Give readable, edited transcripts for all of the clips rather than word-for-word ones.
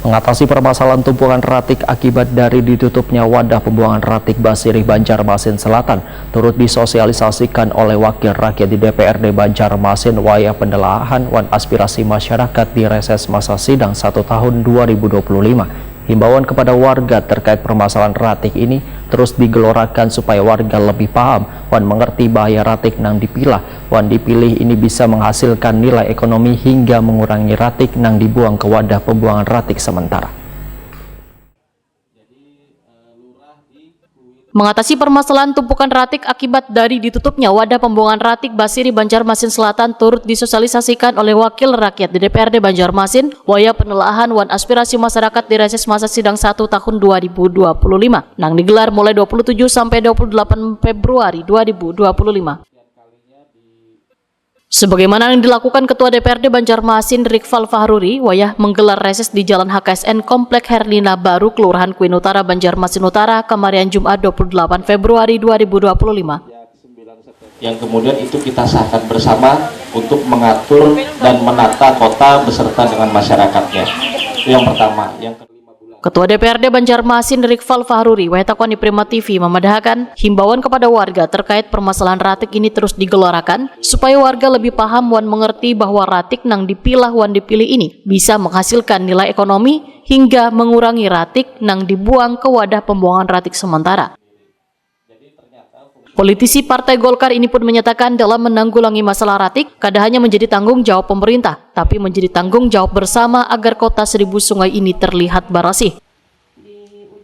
Mengatasi permasalahan tumpukan ratik akibat dari ditutupnya wadah pembuangan ratik Basirih Banjarmasin Selatan turut disosialisasikan oleh Wakil Rakyat di DPRD Banjarmasin wayah pendelaahan wan aspirasi masyarakat di reses masa sidang 1 tahun 2025. Himbauan kepada warga terkait permasalahan ratik ini terus digelorakan supaya warga lebih paham wan mengerti bahaya ratik nang dipilah wan dipilih ini bisa menghasilkan nilai ekonomi hingga mengurangi ratik nang dibuang ke wadah pembuangan ratik sementara. Mengatasi permasalahan tumpukan ratik akibat dari ditutupnya wadah pembuangan ratik Basirih Banjarmasin Selatan turut disosialisasikan oleh Wakil Rakyat di DPRD Banjarmasin wayah penelaahan wan aspirasi masyarakat di reses masa sidang 1 tahun 2025 nang digelar mulai 27 sampai 28 Februari 2025. Sebagaimana yang dilakukan Ketua DPRD Banjarmasin Rikfal Fahruri, wayah menggelar reses di Jalan HKSN Komplek Herlina Baru, Kelurahan Kuin Utara, Banjarmasin Utara, kemarin Jumat 28 Februari 2025. Yang kemudian itu kita sahkan bersama untuk mengatur dan menata kota beserta dengan masyarakatnya. Itu yang pertama. Yang kedua, Ketua DPRD Banjarmasin Rikfal Fahruri, Waitakoni Prima TV memadahkan himbauan kepada warga terkait permasalahan ratik ini terus digelorakan supaya warga lebih paham wan mengerti bahwa ratik nang dipilah wan dipilih ini bisa menghasilkan nilai ekonomi hingga mengurangi ratik nang dibuang ke wadah pembuangan ratik sementara. Politisi Partai Golkar ini pun menyatakan dalam menanggulangi masalah ratik, kada hanya menjadi tanggung jawab pemerintah, tapi menjadi tanggung jawab bersama agar kota Seribu Sungai ini terlihat bersih.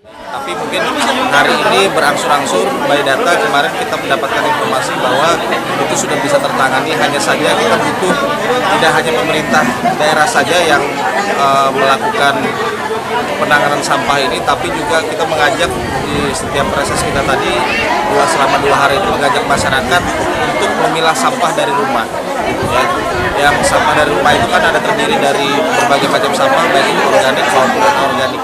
Tapi mungkin hari ini berangsur-angsur by data kemarin kita mendapatkan informasi bahwa itu sudah bisa tertangani, hanya saja kita butuh tidak hanya pemerintah daerah saja yang melakukan penanganan sampah ini, tapi juga kita mengajak di setiap reses kita tadi selama 2 hari itu mengajak masyarakat untuk memilah sampah dari rumah. Ya, yang sampah dari rumah itu kan ada terdiri dari berbagai macam sampah, baik itu organik maupun anorganik.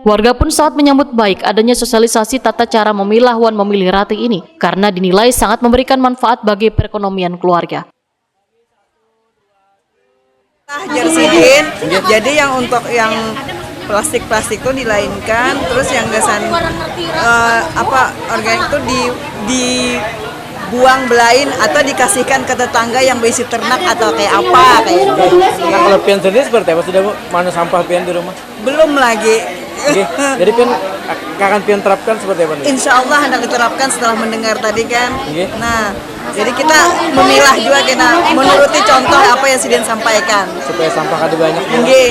Warga pun sangat menyambut baik adanya sosialisasi tata cara memilah wan memilih ratik ini karena dinilai sangat memberikan manfaat bagi perekonomian keluarga. Jersihin, jadi yang untuk yang plastik itu dilainkan, terus yang gasan organik itu dibuang belain atau dikasihkan ke tetangga yang berisi ternak atau kayak apa kayak gitu. Nah, kalau pian sendiri seperti apa? Sudah mana sampah pian di rumah? Belum lagi. Oke. Jadi pian akan pian terapkan seperti apa? Insya Allah hendak diterapkan setelah mendengar tadi kan. Oke. Nah, jadi kita memilah juga, kita menuruti contoh apa yang Sidin sampaikan. Supaya sampah kada banyak. Oke.